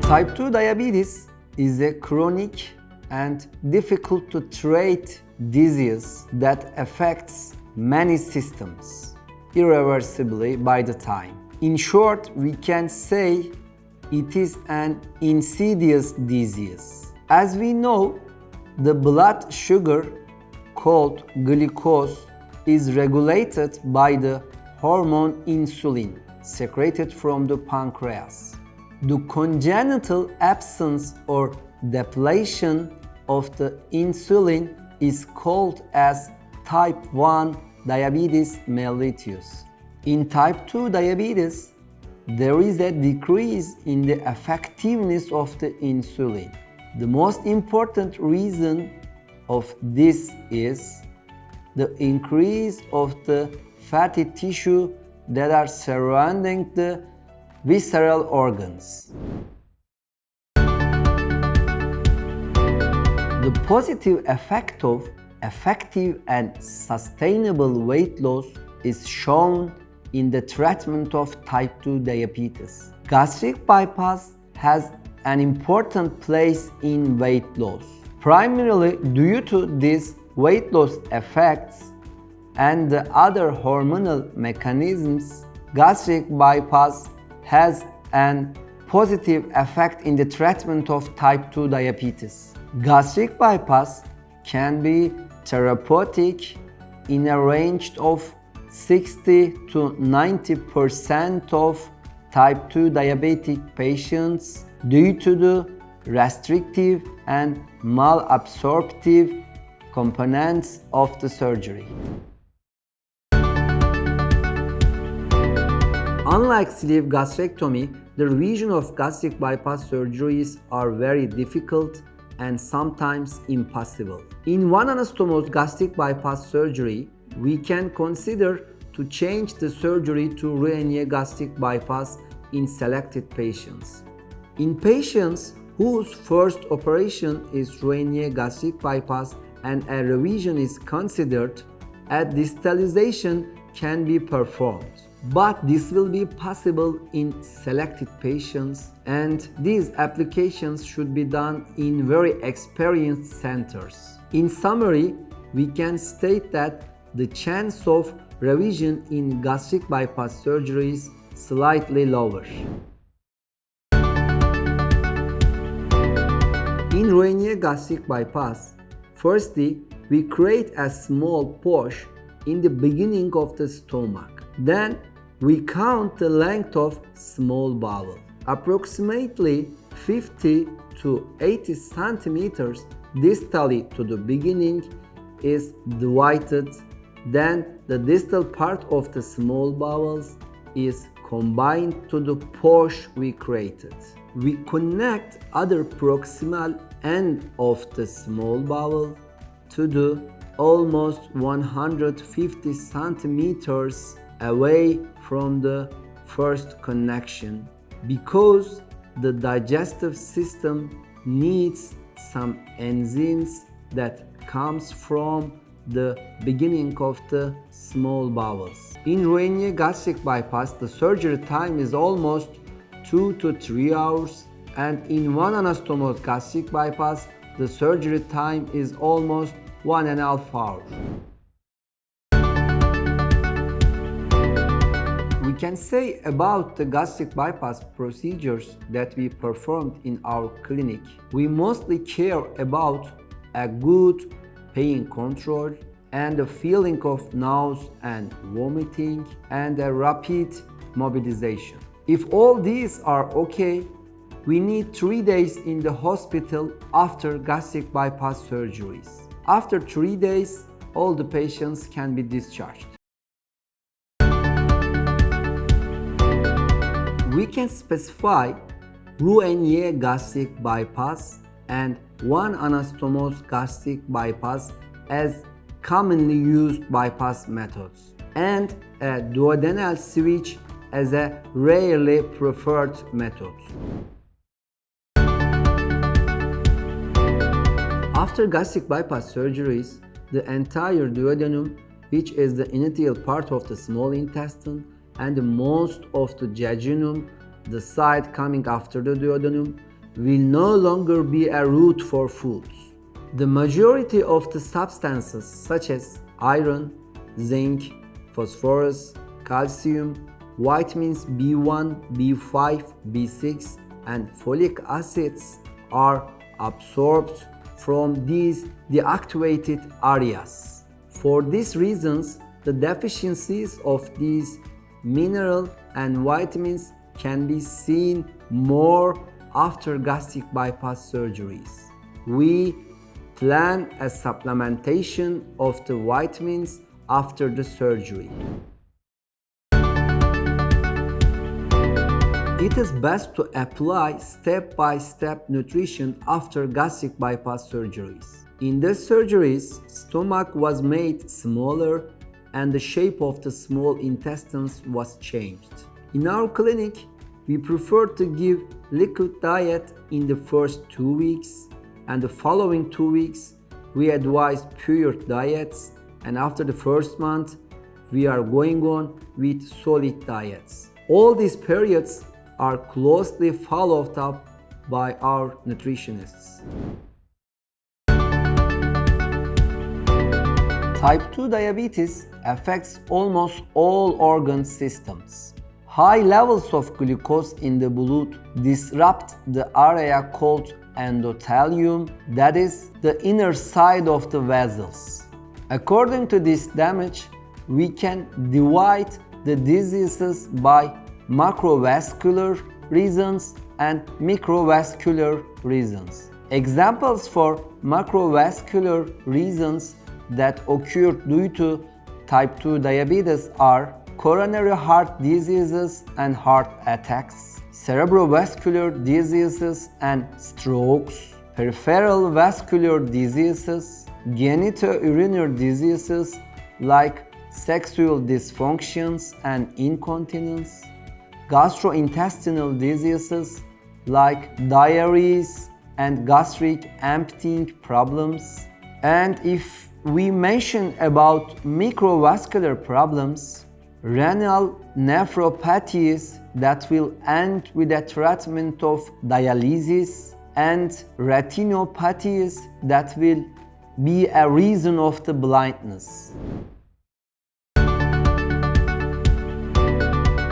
Type 2 diabetes is a chronic and difficult to treat disease that affects many systems irreversibly by the time. In short, we can say it is an insidious disease. As we know, the blood sugar called glucose is regulated by the hormone insulin secreted from the pancreas. The congenital absence or depletion of the insulin is called as type 1 diabetes mellitus. In type 2 diabetes, there is a decrease in the effectiveness of the insulin. The most important reason of this is the increase of the fatty tissue that are surrounding the visceral organs. The positive effect of effective and sustainable weight loss is shown in the treatment of type 2 diabetes. Gastric bypass has an important place in weight loss, primarily due to these weight loss effects and the other hormonal mechanisms. Gastric bypass has an positive effect in the treatment of type 2 diabetes. Gastric bypass can be therapeutic in a range of 60 to 90% of type 2 diabetic patients due to the restrictive and malabsorptive components of the surgery. Unlike sleeve gastrectomy, the revision of gastric bypass surgeries are very difficult and sometimes impossible. In one anastomosed gastric bypass surgery, we can consider to change the surgery to roux-en gastric bypass in selected patients. In patients whose first operation is roux-en gastric bypass and a revision is considered, a distalization can be performed. But this will be possible in selected patients, and these applications should be done in very experienced centers. In summary, we can state that the chance of revision in gastric bypass surgery is slightly lower. In roux-en gastric bypass, firstly, we create a small pouch in the beginning of the stomach. Then we count the length of small bowel. Approximately 50 to 80 centimeters distally to the beginning is divided. Then the distal part of the small bowels is combined to the pouch we created. We connect other proximal end of the small bowel to the almost 150 centimeters away from the first connection, because the digestive system needs some enzymes that comes from the beginning of the small bowels. In roux-en gastric bypass, the surgery time is almost 2 to 3 hours, and in one anastomosed gastric bypass, the surgery time is almost 1.5 hours. We can say about the gastric bypass procedures that we performed in our clinic. We mostly care about a good pain control and a feeling of nausea and vomiting and a rapid mobilization. If all these are okay, we need 3 days in the hospital after gastric bypass surgeries. After 3 days, all the patients can be discharged. We can specify roux-en gastric bypass and one anastomosed gastric bypass as commonly used bypass methods, and a duodenal switch as a rarely preferred method. After gastric bypass surgeries, the entire duodenum, which is the initial part of the small intestine, and most of the jejunum, the side coming after the duodenum, will no longer be a route for foods. The majority of the substances such as iron, zinc, phosphorus, calcium, vitamins B1, B5, B6, and folic acids are absorbed from these deactivated areas. For these reasons, the deficiencies of these mineral and vitamins can be seen more after gastric bypass surgeries. We plan a supplementation of the vitamins after the surgery. It is best to apply step-by-step nutrition after gastric bypass surgeries. In these surgeries, stomach was made smaller and the shape of the small intestines was changed. In our clinic, we prefer to give liquid diet in the first 2 weeks, and the following 2 weeks we advise pure diets, and after the first month we are going on with solid diets. All these periods are closely followed up by our nutritionists. Type 2 diabetes affects almost all organ systems. High levels of glucose in the blood disrupt the area called endothelium, that is, the inner side of the vessels. According to this damage, we can divide the diseases by macrovascular reasons and microvascular reasons. Examples for macrovascular reasons that occur due to type 2 diabetes are coronary heart diseases and heart attacks, cerebrovascular diseases and strokes, peripheral vascular diseases, genitourinary diseases like sexual dysfunctions and incontinence, gastrointestinal diseases like diarrheas and gastric emptying problems. And if we mention about microvascular problems, renal nephropathies that will end with a treatment of dialysis, and retinopathies that will be a reason of the blindness.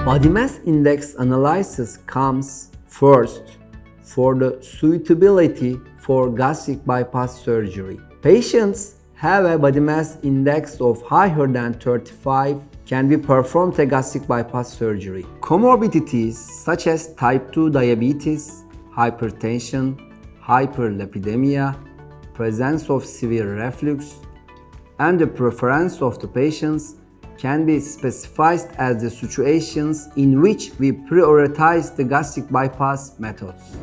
Body mass index analysis comes first for the suitability for gastric bypass surgery. Patients have a body mass index of higher than 35 can be performed a gastric bypass surgery. Comorbidities such as type 2 diabetes, hypertension, hyperlipidemia, presence of severe reflux, and the preference of the patients can be specified as the situations in which we prioritize the gastric bypass methods.